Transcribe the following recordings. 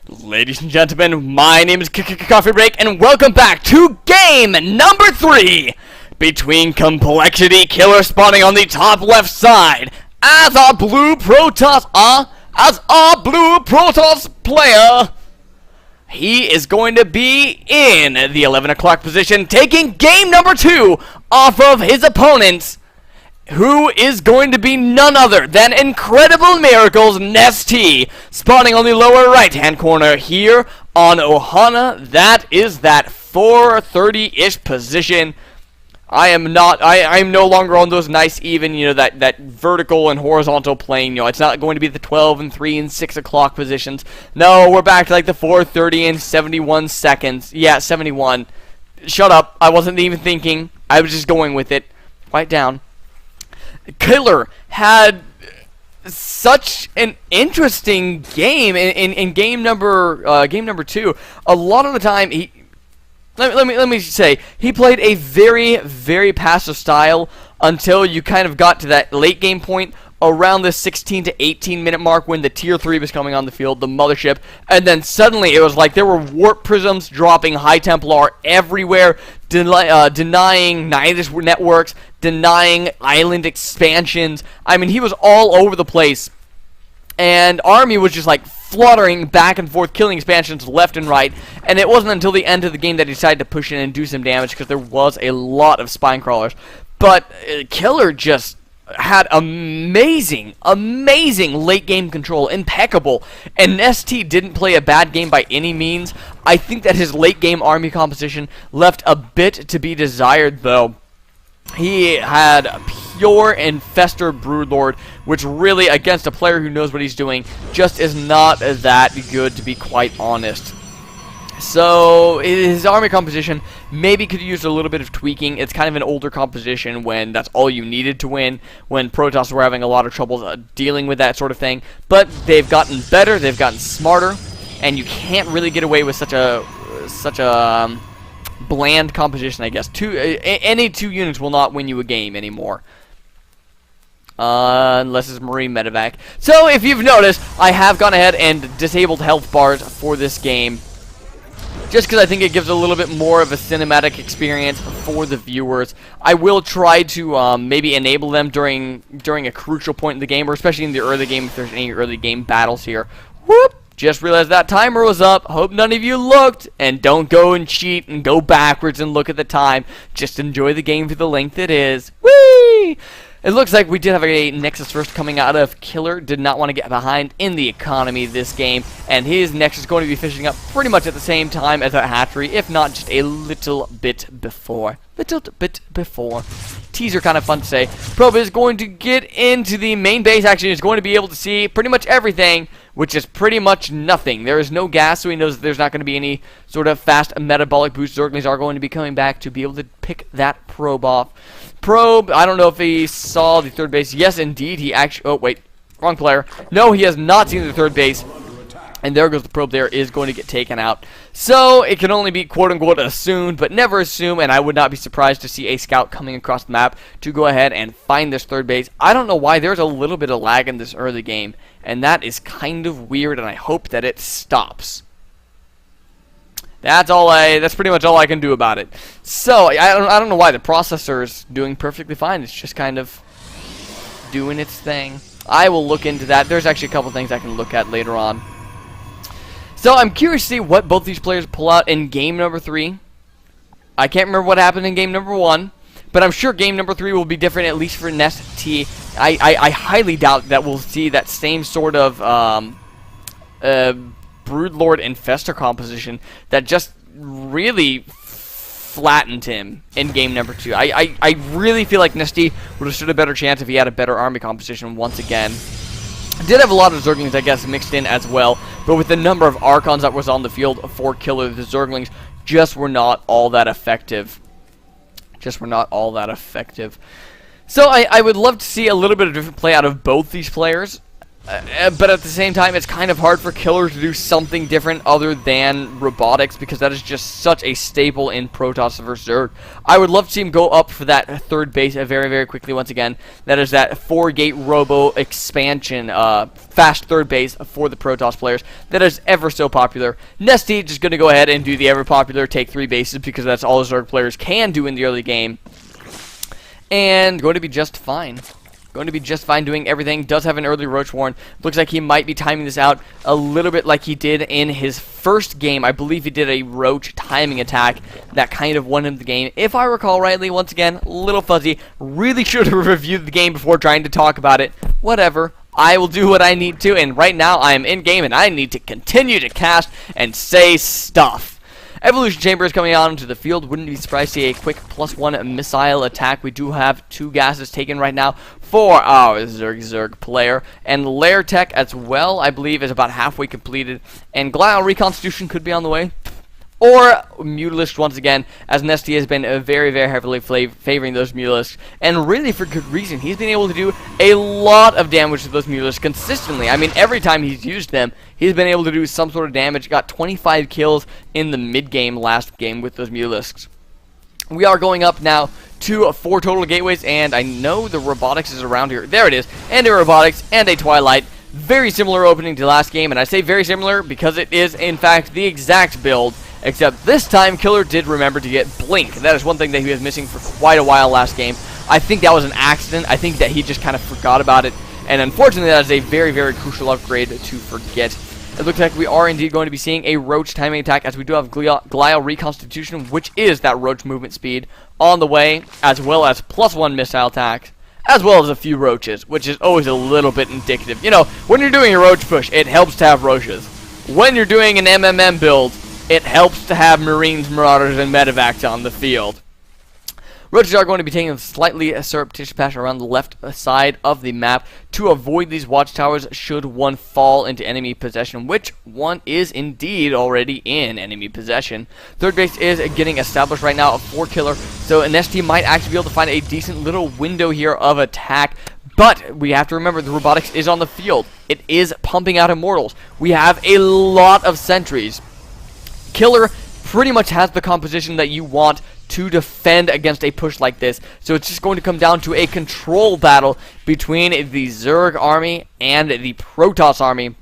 Ladies and gentlemen, my name is Coffee Break, and welcome back to game number 3 between coLKiller spawning on the top left side as our blue Protoss, player. He is going to be in the 11 o'clock position, taking game number 2 off of his opponents, who is going to be none other than Incredible Miracles IMNestea, spawning on the lower right-hand corner here on Ohana. That is that 430-ish position. I'm no longer on those nice even, that vertical and horizontal plane. It's not going to be the 12 and 3 and 6 o'clock positions. No, we're back to like the 430 and 71 seconds. Yeah, 71. Shut up. I wasn't even thinking. I was just going with it. Quiet down. Killer had such an interesting game in game number 2. A lot of the time, let me say, he played a very, very passive style until you kind of got to that late game point around the 16 to 18 minute mark when the tier 3 was coming on the field, the mothership, and then suddenly it was like there were warp prisms dropping High Templar everywhere, denying Nidus networks, denying island expansions. I mean, he was all over the place, and Army was just like fluttering back and forth, killing expansions left and right, and it wasn't until the end of the game that he decided to push in and do some damage because there was a lot of spine crawlers. But Killer just had amazing late game control, impeccable, and IMNestea didn't play a bad game by any means. I think that his late game army composition left a bit to be desired, though. He had pure Infestor Broodlord, which really, against a player who knows what he's doing, just is not that good, to be quite honest. So his army composition maybe could use a little bit of tweaking. It's kind of an older composition when that's all you needed to win, when Protoss were having a lot of trouble dealing with that sort of thing. But they've gotten better, they've gotten smarter, and you can't really get away with such a bland composition, I guess. Any two units will not win you a game anymore. Unless it's Marine Medevac. So if you've noticed, I have gone ahead and disabled health bars for this game, just because I think it gives a little bit more of a cinematic experience for the viewers. I will try to maybe enable them during a crucial point in the game, or especially in the early game if there's any early game battles here. Whoop! Just realized that timer was up. Hope none of you looked. And don't go and cheat and go backwards and look at the time. Just enjoy the game for the length it is. Whee! It looks like we did have a Nexus first coming out of Killer. Did not want to get behind in the economy this game. And his Nexus is going to be finishing up pretty much at the same time as a hatchery, if not just a little bit before. Teaser kind of fun to say. Probe is going to get into the main base. Actually, is going to be able to see pretty much everything, which is pretty much nothing. There is no gas, so he knows that there's not going to be any sort of fast metabolic boost. Zerglings are going to be coming back to be able to pick that probe off. Probe, I don't know if he saw the third base. Yes, indeed, he actually... Oh, wait. Wrong player. No, he has not seen the third base. And there goes the probe there, is going to get taken out. So, it can only be quote-unquote assumed, but never assume, and I would not be surprised to see a scout coming across the map to go ahead and find this third base. I don't know why, there's a little bit of lag in this early game, and that is kind of weird, and I hope that it stops. That's pretty much all I can do about it. So, I don't know why the processor's doing perfectly fine. It's just kind of doing its thing. I will look into that. There's actually a couple things I can look at later on. So, I'm curious to see what both these players pull out in game number 3. I can't remember what happened in game number 1, but I'm sure game number 3 will be different, at least for IMNestea. I highly doubt that we'll see that same sort of Broodlord Infestor composition that just really flattened him in game number 2. I really feel like IMNestea would have stood a better chance if he had a better army composition once again. Did have a lot of Zerglings, I guess, mixed in as well, but with the number of Archons that was on the field for Killer, the Zerglings just were not all that effective. So I would love to see a little bit of different play out of both these players. But at the same time, it's kind of hard for Killer to do something different other than robotics, because that is just such a staple in Protoss vs. Zerg. I would love to see him go up for that third base very, very quickly once again. That is that 4-gate robo expansion, fast third base for the Protoss players. That is ever so popular. IMNestea just going to go ahead and do the ever popular take 3 bases, because that's all Zerg players can do in the early game. And going to be just fine. Going to be just fine doing everything. Does have an early Roach Warren. Looks like he might be timing this out a little bit like he did in his first game. I believe he did a Roach timing attack that kind of won him the game. If I recall rightly, once again, a little fuzzy. Really should have reviewed the game before trying to talk about it. Whatever. I will do what I need to, and right now I am in game and I need to continue to cast and say stuff. Evolution Chamber is coming out into the field. Wouldn't be surprised to see a quick +1 missile attack. We do have 2 gases taken right now for our Zerg player. And Lair Tech as well, I believe, is about halfway completed. And Glial Reconstitution could be on the way. Or Mutalisk once again, as IMNestea has been very, very heavily favoring those Mutalisks. And really for good reason. He's been able to do a lot of damage to those Mutalisks consistently. I mean, every time he's used them, he's been able to do some sort of damage. Got 25 kills in the mid-game last game with those Mutalisks. We are going up now to 4 total gateways, and I know the robotics is around here. There it is. And a robotics and a Twilight. Very similar opening to last game, and I say very similar because it is, in fact, the exact build. Except this time, Killer did remember to get Blink. That is one thing that he was missing for quite a while last game. I think that was an accident. I think that he just kind of forgot about it. And unfortunately, that is a very, very crucial upgrade to forget. It looks like we are indeed going to be seeing a Roach timing attack, as we do have Glial Reconstitution, which is that Roach movement speed, on the way, as well as +1 missile attacks, as well as a few Roaches, which is always a little bit indicative. You know, when you're doing a Roach push, it helps to have Roaches. When you're doing an MMM build, it helps to have Marines, Marauders, and Medevacs on the field. Roaches are going to be taking a slightly surreptitious path around the left side of the map to avoid these watchtowers should one fall into enemy possession, which one is indeed already in enemy possession. Third base is getting established right now for Killer, so IMNestea might actually be able to find a decent little window here of attack. But we have to remember the robotics is on the field. It is pumping out Immortals. We have a lot of sentries. Killer pretty much has the composition that you want to defend against a push like this. So it's just going to come down to a control battle between the Zerg army and the Protoss army.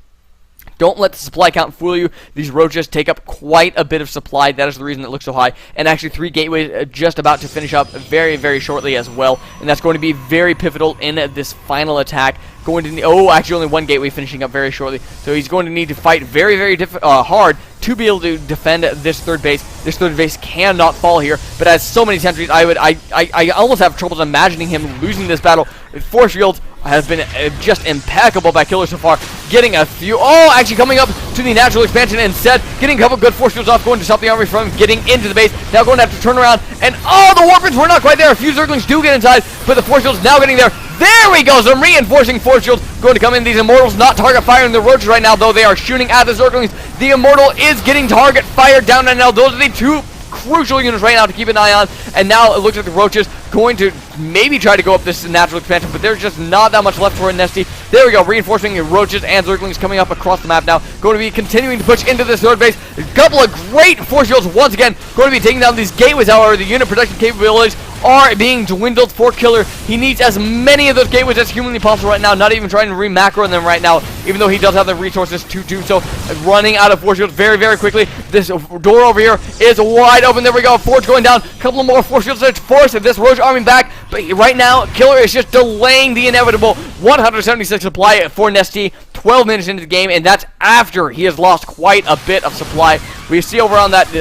Don't let the supply count fool you. These Roaches take up quite a bit of supply. That is the reason it looks so high. And actually 3 gateways just about to finish up very, very shortly as well. And that's going to be very pivotal in this final attack. Going to actually only 1 gateway finishing up very shortly. So he's going to need to fight very, very hard to be able to defend this third base. This third base cannot fall here, but as so many sentries, I almost have troubles imagining him losing this battle. Force fields has been just impeccable by Killer so far. Getting a few, actually coming up to the natural expansion instead, getting a couple good force fields off, going to stop the army from getting into the base. Now going to have to turn around, and the Warpins were not quite there. A few Zerglings do get inside, but the force fields now getting there. There we go, some reinforcing force shields going to come in. These Immortals not target firing the Roaches right now, though they are shooting at the Zerglings. The Immortal is getting target fired down, and now those are the 2 crucial units right now to keep an eye on. And now it looks like the Roaches going to maybe try to go up this natural expansion, but there's just not that much left for IMNestea. There we go, reinforcing the Roaches and Zerglings coming up across the map now. Going to be continuing to push into this third base. A couple of great force shields once again. Going to be taking down these gateways, however. The unit protection capabilities are being dwindled for Killer. He needs as many of those gateways as humanly possible right now, not even trying to re-macro them right now, even though he does have the resources to do so. Running out of force shields very, very quickly. This door over here is wide open. There we go. Forge going down. A couple more force shields to force this Roach army back. But right now, Killer is just delaying the inevitable. 176 supply for IMNestea. 12 minutes into the game, and that's after he has lost quite a bit of supply. We see over on that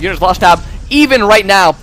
units lost tab, even right now.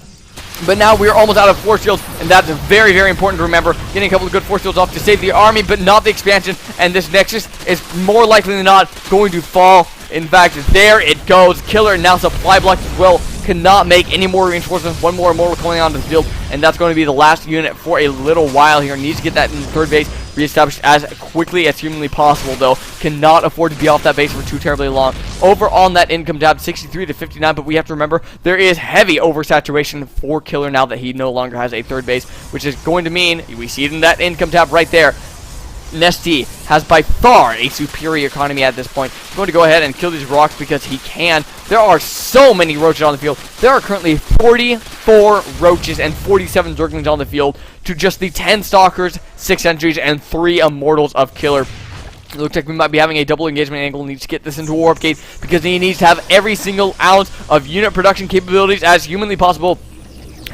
But now we're almost out of force shields, and that's very, very important to remember. Getting a couple of good force shields off to save the army, but not the expansion. And this Nexus is more likely than not going to fall. In fact, there it goes. Killer now supply blocked as well. Cannot make any more reinforcements. 1 more Immortal coming onto the field, and that's going to be the last unit for a little while here. Needs to get that in the third base reestablished as quickly as humanly possible, though. Cannot afford to be off that base for too terribly long. Over on that income tab, 63 to 59, but we have to remember there is heavy oversaturation for Killer now that he no longer has a third base, which is going to mean we see it in that income tab right there. IMNestea has by far a superior economy at this point. He's going to go ahead and kill these rocks because he can. There are so many roaches on the field. There are currently 44 roaches and 47 zerglings on the field to just the 10 stalkers, 6 sentries, and 3 immortals of Killer. It looks like we might be having a double engagement angle. Needs to get this into Warp Gate because he needs to have every single ounce of unit production capabilities as humanly possible.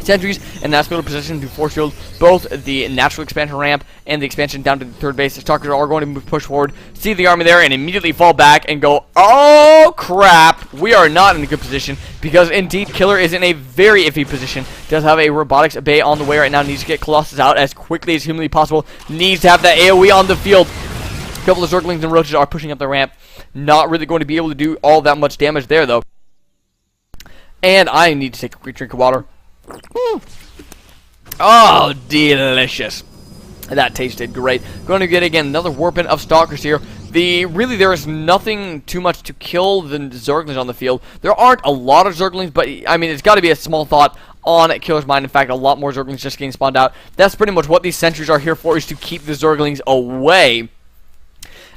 Sentries and that's going to position to force field both the natural expansion ramp and the expansion down to the third base. The stalkers are going to move, push forward, see the army there, and immediately fall back and go, oh crap, we are not in a good position because indeed Killer is in a very iffy position. Does have a robotics bay on the way right now. Needs to get Colossus out as quickly as humanly possible. Needs to have that AoE on the field. A couple of Zerglings and Roaches are pushing up the ramp. Not really going to be able to do all that much damage there though. And I need to take a quick drink of water. Oh, delicious. That tasted great. Going to get again another warping of stalkers here. Really there is nothing too much to kill the Zerglings on the field. There aren't a lot of Zerglings, but I mean it's got to be a small thought on Killer's mind. In fact, a lot more Zerglings just getting spawned out. That's pretty much what these sentries are here for, is to keep the Zerglings away.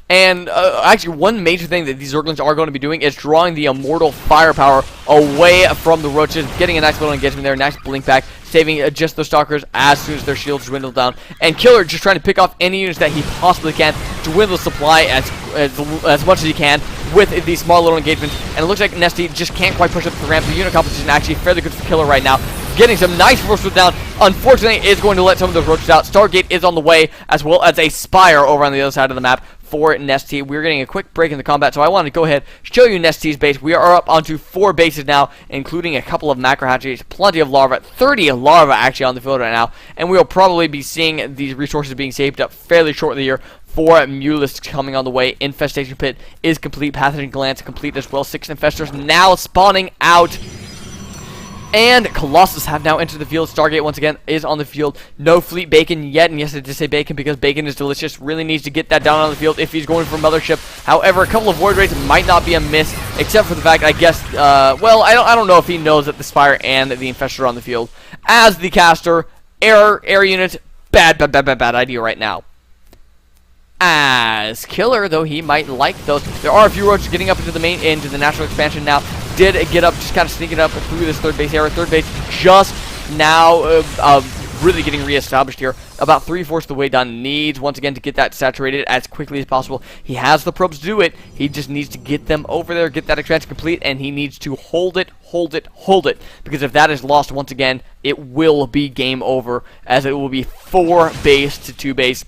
And actually, one major thing that these Zerglings are going to be doing is drawing the immortal firepower away from the roaches, getting a nice little engagement there, nice blink back, saving just the stalkers as soon as their shields dwindle down. And Killer just trying to pick off any units that he possibly can to dwindle supply as much as he can with these small little engagements. And it looks like IMNestea just can't quite push up the ramp. The unit composition actually fairly good for Killer right now. Getting some nice roaches down. Unfortunately, is going to let some of those roaches out. Stargate is on the way, as well as a Spire over on the other side of the map for IMNestea. We're getting a quick break in the combat, so I want to go ahead show you IMNestea's base. We are up onto 4 bases now, including a couple of macro hatcheries, plenty of larvae, 30 larvae actually on the field right now, and we will probably be seeing these resources being saved up fairly shortly here for Mulisks coming on the way. Infestation Pit is complete, Pathogen Glance complete as well. 6 infestors now spawning out. And Colossus have now entered the field. Stargate once again is on the field. No Fleet Bacon yet, and yes, I did say bacon because bacon is delicious. Really needs to get that down on the field if he's going for Mothership. However, a couple of Void Raids might not be a miss, except for the fact, I guess, well, I don't know if he knows that the Spire and the Infestor are on the field. As the caster, air unit, bad idea right now. As Killer, though, he might like those. There are a few roaches getting up into the natural expansion now. Did get up, just kind of sneaking up through this third base area. Third base just now really getting reestablished here. About 3/4 of the way done. Needs, once again, to get that saturated as quickly as possible. He has the probes to do it. He just needs to get them over there, get that expansion complete, and he needs to hold it. Because if that is lost once again, it will be game over, as it will be 4 base to 2 base.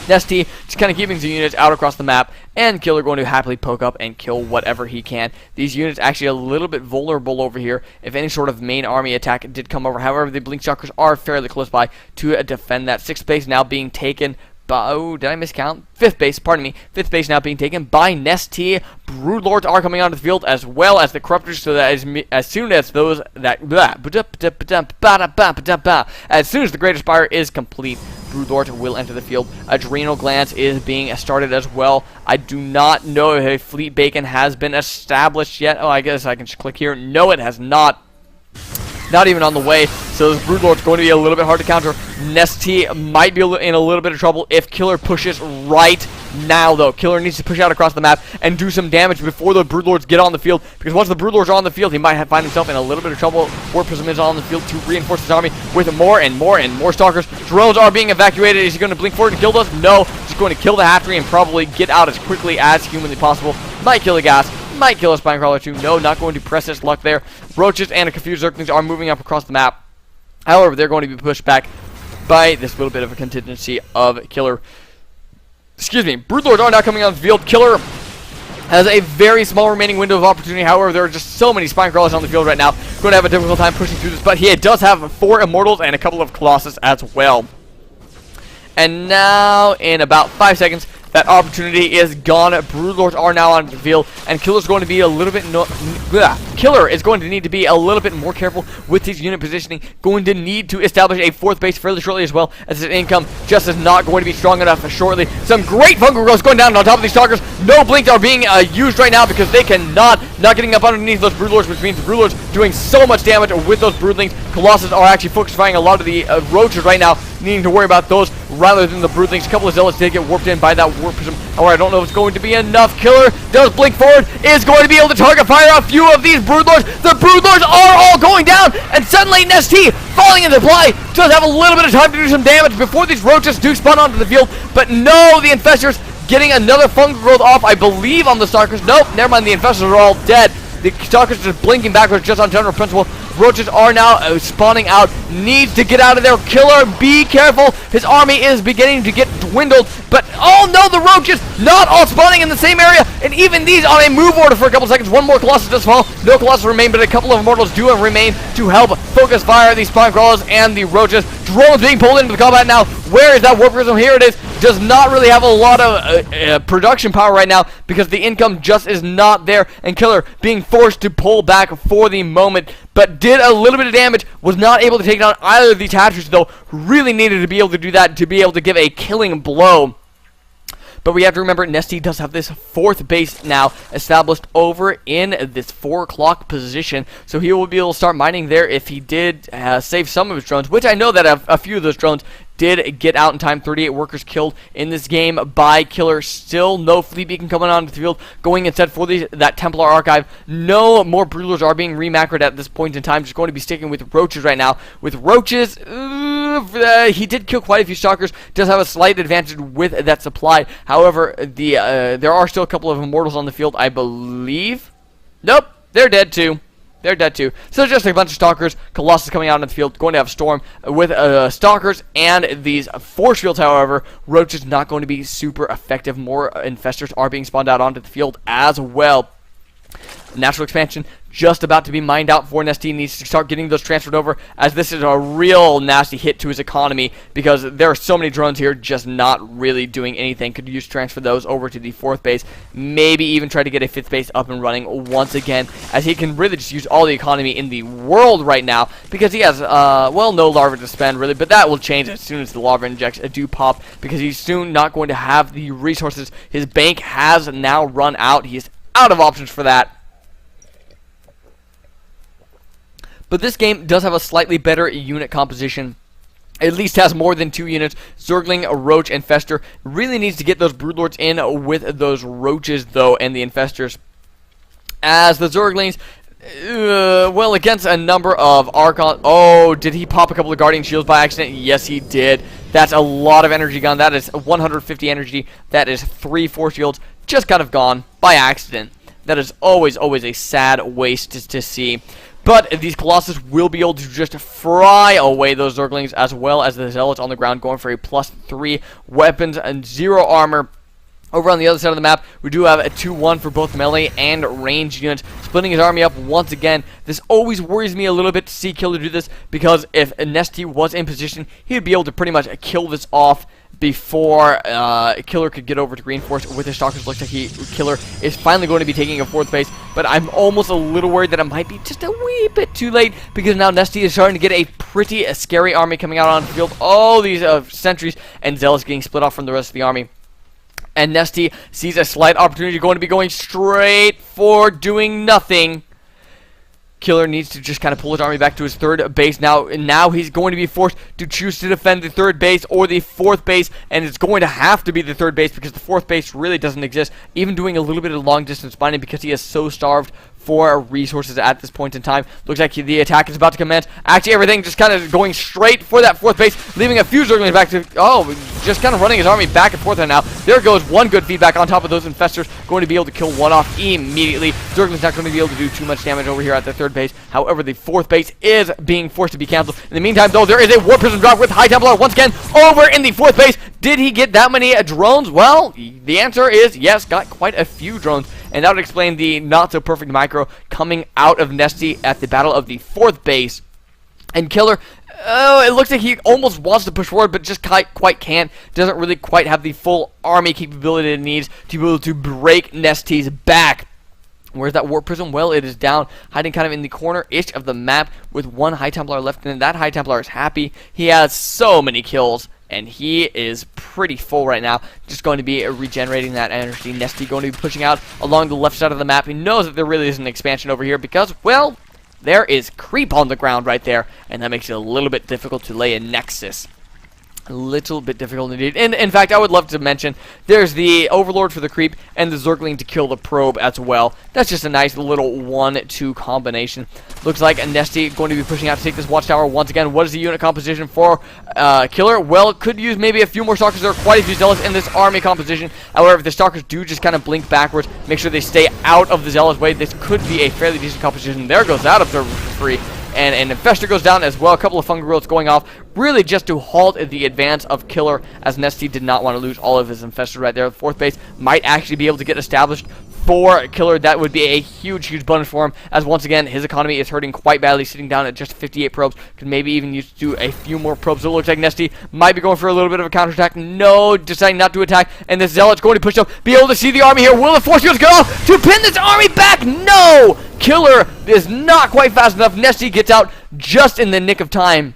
IMNestea just kind of keeping the units out across the map, and Killer going to happily poke up and kill whatever he can. These units actually a little bit vulnerable over here if any sort of main army attack did come over. However, the Blink Stalkers are fairly close by to defend that. 6th base now being taken by, oh, did I miscount? 5th base, pardon me. 5th base now being taken by IMNestea. Broodlords are coming onto the field, as well as the Corruptors, so that as soon as those that as soon as the Greater Spire is complete, Broodlord will enter the field. Adrenal Glance is being started as well. I do not know if a Fleet Bacon has been established yet. Oh, I guess I can just click here. No, it has not. Not even on the way. So this Broodlord's going to be a little bit hard to counter. IMNestea might be in a little bit of trouble if Killer pushes right now, though. Killer needs to push out across the map and do some damage before the Broodlords get on the field, because once the Broodlords are on the field, he might find himself in a little bit of trouble. Warp Prism is on the field to reinforce his army with more and more Stalkers. Drones are being evacuated. Is he going to blink forward and kill those? No. Just going to kill the hatchery and probably get out as quickly as humanly possible. Might kill a gas. Might kill a Spinecrawler too. No, not going to press his luck there. Roaches and a confused Zerglings are moving up across the map. However, they're going to be pushed back by this little bit of a contingency of Killer. Excuse me. Broodlords are now coming on the field. Killer has a very small remaining window of opportunity. However, there are just so many Spinecrawlers on the field right now. Going to have a difficult time pushing through this, but he does have 4 Immortals and a couple of Colossus as well. And now, in about 5 seconds, that opportunity is gone. Broodlords are now on the field, and Killer's going to be a little bit Killer is going to need to be a little bit more careful with his unit positioning. Going to need to establish a 4th base fairly shortly as well, as his income just is not going to be strong enough shortly. Some great fungal growth going down on top of these Stalkers. No blinks are being used right now because they cannot getting up underneath those Broodlords, which means the Broodlords doing so much damage with those Broodlings. Colossus are actually focusing a lot of the Roaches right now, needing to worry about those rather than the Broodlings. A couple of Zealots did get warped in by that Warp Prism. However, I don't know if it's going to be enough. Killer does blink forward, is going to be able to target fire a few of these Broodlords. The Broodlords are all going down, and suddenly IMNestea, falling into play, does have a little bit of time to do some damage before these roaches do spawn onto the field. But no, the Infestors getting another fungal growth off, I believe, on the Stalkers. Nope, never mind, the Infestors are all dead. The Stalkers just blinking backwards just on general principle. Roaches are now spawning out. Needs to get out of there. Killer, be careful. His army is beginning to get dwindled. But, oh no, the roaches not all spawning in the same area. And even these on a move order for a couple seconds. One more Colossus does fall. No Colossus remain, but a couple of Immortals do remain to help focus fire these spawn crawlers and the roaches. Drones being pulled into the combat now. Where is that Warp Prism? Here it is. Does not really have a lot of production power right now because the income just is not there. And Killer being forced to pull back for the moment, but did a little bit of damage. Was not able to take down either of these hatcheries, though. Really needed to be able to do that to be able to give a killing blow. But we have to remember, IMNestea does have this 4th base now established over in this 4 o'clock position. So he will be able to start mining there if he did save some of his drones, which I know that a few of those drones did get out in time. 38 workers killed in this game by Killer. Still no fleet beacon coming onto the field. Going instead for that Templar Archive. No more Broodlords are being remacroed at this point in time. Just going to be sticking with Roaches right now. With Roaches, he did kill quite a few Stalkers. Does have a slight advantage with that supply. However, there are still a couple of Immortals on the field, I believe. Nope, they're dead too. They're dead too. So just a bunch of Stalkers. Colossus coming out on the field. Going to have Storm with Stalkers and these Force Fields, however. Roaches not going to be super effective. More Infestors are being spawned out onto the field as well. Natural expansion just about to be mined out for IMNestea. Needs to start getting those transferred over, as this is a real nasty hit to his economy because there are so many drones here just not really doing anything. Could use transfer those over to the 4th base, maybe even try to get a 5th base up and running once again, as he can really just use all the economy in the world right now because he has well, no larva to spend really, but that will change as soon as the larva injects do pop, because he's soon not going to have the resources. His bank has now run out. He is out of options for that. But this game does have a slightly better unit composition. At least has more than 2 units. Zergling, Roach, and Fester. Really needs to get those Broodlords in with those Roaches, though, and the Infestors. As the Zerglings, well, against a number of Archons. Oh, did he pop a couple of Guardian Shields by accident? Yes, he did. That's a lot of energy gone. That is 150 energy. That is 3 Force Fields just kind of gone by accident. That is always a sad waste to see. But these Colossus will be able to just fry away those Zerglings, as well as the Zealots on the ground, going for a +3 weapons and 0 armor. Over on the other side of the map, we do have a 2-1 for both melee and ranged units, splitting his army up once again. This always worries me a little bit to see Killer do this, because if IMNestea was in position, he would be able to pretty much kill this off before Killer could get over to reinforce with his Stalkers. Looks like Killer is finally going to be taking a 4th base, but I'm almost a little worried that it might be just a wee bit too late, because now IMNestea is starting to get a pretty scary army coming out on the field. All these sentries and Zealots getting split off from the rest of the army. And IMNestea sees a slight opportunity, going to be going straight for doing nothing. Killer needs to just kind of pull his army back to his 3rd base. Now he's going to be forced to choose to defend the 3rd base or the 4th base, and it's going to have to be the 3rd base because the 4th base really doesn't exist. Even doing a little bit of long distance mining because he is so starved for resources at this point in time. Looks like the attack is about to commence. Actually, everything just kind of going straight for that 4th base, leaving a few Zerglings back to, just kind of running his army back and forth right now. There goes one good feedback on top of those Infestors, going to be able to kill one off immediately. Zergling's not going to be able to do too much damage over here at the 3rd base. However, the 4th base is being forced to be canceled. In the meantime, though, there is a Warp Prism drop with High Templar once again over in the 4th base. Did he get that many drones? Well, the answer is yes, got quite a few drones. And that would explain the not-so-perfect micro coming out of IMNestea at the battle of the 4th base. And Killer, it looks like he almost wants to push forward, but just quite can't. Doesn't really quite have the full army capability it needs to be able to break IMNestea's back. Where's that Warp Prism? Well, it is down, hiding kind of in the corner-ish of the map with one High Templar left, and that High Templar is happy. He has so many kills, and he is pretty full right now. Just going to be regenerating that energy. IMNestea going to be pushing out along the left side of the map. He knows that there really is an expansion over here because, well, there is creep on the ground right there, and that makes it a little bit difficult to lay a nexus. A little bit difficult indeed. And in fact, I would love to mention there's the Overlord for the creep and the Zergling to kill the probe as well. That's just a nice little 1-2 combination. Looks like IMNestea going to be pushing out to take this watchtower once again. What is the unit composition for Killer? Well, it could use maybe a few more stalkers. There are quite a few zealots in this army composition. However, if the stalkers do just kind of blink backwards, make sure they stay out of the zealot's way, this could be a fairly decent composition. There goes that observer for free. And Infestor goes down as well. A couple of fungal growths going off, really just to halt the advance of Killer, as IMNestea did not want to lose all of his Infestors right there. The fourth base might actually be able to get established for Killer. That would be a huge bonus for him, as once again, his economy is hurting quite badly, sitting down at just 58 probes. Could maybe even use to do a few more probes. So it looks like IMNestea might be going for a little bit of a counterattack. No, deciding not to attack, and this Zealot's going to push up, be able to see the army here. Will the force fields go off to pin this army back? No! Killer is not quite fast enough. IMNestea gets out just in the nick of time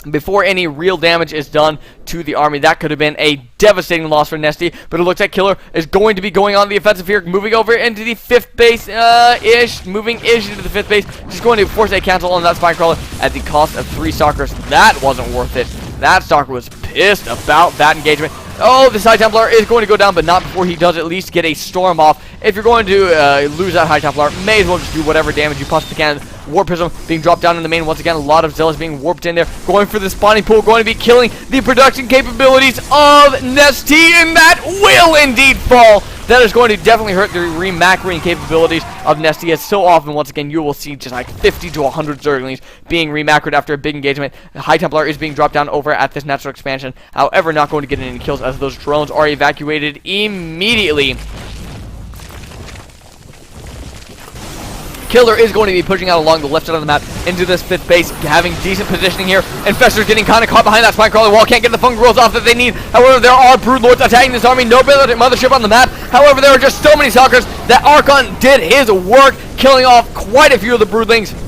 before any real damage is done to the army. That could have been a devastating loss for IMNestea, but it looks like Killer is going to be going on the offensive here, moving over into the 5th base, moving-ish into the 5th base, just going to force a cancel on that Spine Crawler at the cost of 3 Stalkers. That wasn't worth it. That Stalker was pissed about that engagement. Oh, this High Templar is going to go down, but not before he does at least get a Storm off. If you're going to lose that High Templar, may as well just do whatever damage you possibly can. Warp Prism being dropped down in the main. Once again, a lot of Zealots being warped in there. Going for the spawning pool, going to be killing the production capabilities of IMNestea, and that will indeed fall. That is going to definitely hurt the remacroing capabilities of IMNestea. So often, once again, you will see just like 50 to 100 Zerglings being remacroed after a big engagement. The High Templar is being dropped down over at this natural expansion. However, not going to get any kills as those drones are evacuated immediately. Killer is going to be pushing out along the left side of the map into this 5th base, having decent positioning here. Infestor's getting kind of caught behind that Spine Crawler wall, can't get the fungal growth off that they need. However, there are Broodlords attacking this army, no mothership on the map. However, there are just so many Stalkers that Archon did his work, killing off quite a few of the Broodlings.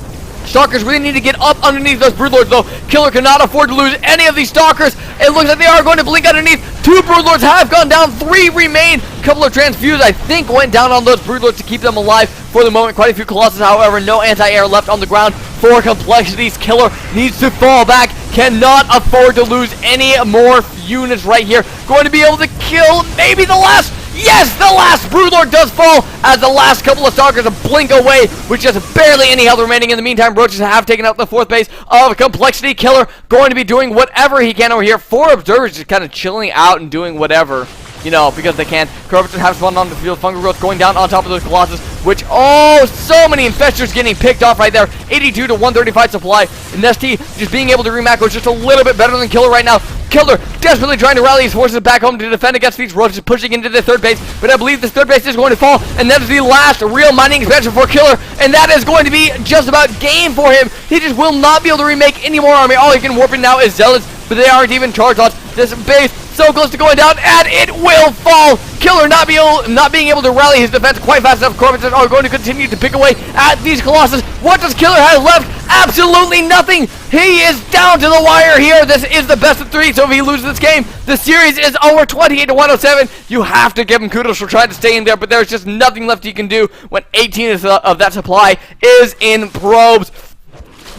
Stalkers really need to get up underneath those Broodlords, though. Killer cannot afford to lose any of these Stalkers. It looks like they are going to blink underneath. 2 Broodlords have gone down, 3 remain. A couple of Transfuse, I think, went down on those Broodlords to keep them alive for the moment. Quite a few Colossus, however, no anti-air left on the ground for Complexities. Killer needs to fall back. Cannot afford to lose any more units right here. Going to be able to kill maybe the last. Yes, the last Broodlord does fall as the last couple of Stalkers blink away with just barely any health remaining. In the meantime, Roaches have taken out the 4th base of Complexity. Killer going to be doing whatever he can over here. 4 Observers just kind of chilling out and doing whatever, you know, because they can. Corruption have spawned on the field. Fungal Growth going down on top of those Colossus, which, oh, so many Infestors getting picked off right there. 82 to 135 supply. IMNestea just being able to remacro just a little bit better than Killer right now. Killer desperately trying to rally his forces back home to defend against these Roaches, pushing into the 3rd base, but I believe this 3rd base is going to fall, and that is the last real mining expansion for Killer, and that is going to be just about game for him. He just will not be able to remake any more army. All he can warp in now is Zealots, but they aren't even charge lots. This base so close to going down, and it will fall. Killer not being able to rally his defense quite fast enough. Corpses are going to continue to pick away at these Colossus. What does Killer have left? Absolutely nothing. He is down to the wire here. This is the best of 3, so if he loses this game, the series is over 28 to 107. You have to give him kudos for trying to stay in there, but there's just nothing left he can do when 18 of that supply is in probes.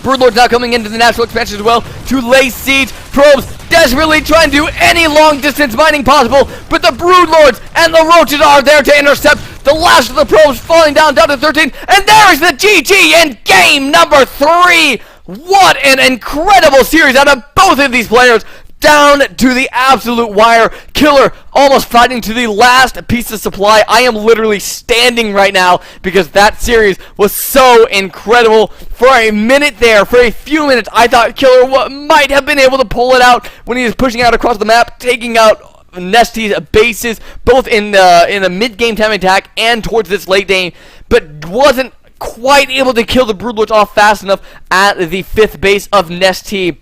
Broodlord's now coming into the natural expansion as well to lay siege. Probes desperately trying to do any long distance mining possible, but the Broodlords and the Roaches are there to intercept. The last of the probes falling down to 13, and there is the GG in game number 3. What an incredible series out of both of these players. Down to the absolute wire. Killer almost fighting to the last piece of supply. I am literally standing right now because that series was so incredible. For a minute there, for a few minutes, I thought Killer might have been able to pull it out when he was pushing out across the map, taking out IMNestea's bases, both in the mid-game time attack and towards this late game, but wasn't quite able to kill the Broodlords off fast enough at the 5th base of IMNestea.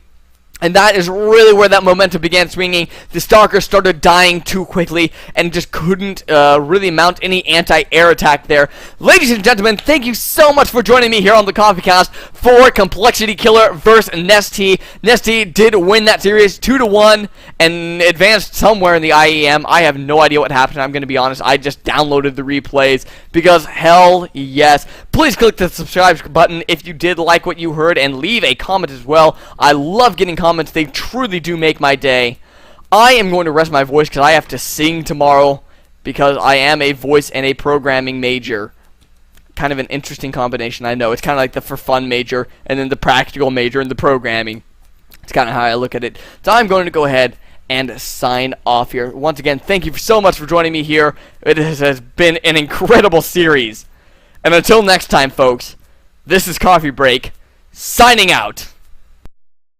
And that is really where that momentum began swinging. The Stalkers started dying too quickly and just couldn't really mount any anti-air attack there. Ladies and gentlemen, thank you so much for joining me here on the coLKiller for Complexity Killer versus IMNestea. IMNestea did win that series 2-1 and advanced somewhere in the IEM. I have no idea what happened. I'm going to be honest. I just downloaded the replays because hell yes. Please click the subscribe button if you did like what you heard and leave a comment as well. I love getting comments. They truly do make my day. I am going to rest my voice because I have to sing tomorrow, because I am a voice and a programming major. Kind of an interesting combination, I know. It's kind of like the for fun major and then the practical major and the programming. It's kind of how I look at it. So I'm going to go ahead and sign off here. Once again, thank you so much for joining me here. It has been an incredible series. And until next time, folks, this is Coffee Break, signing out.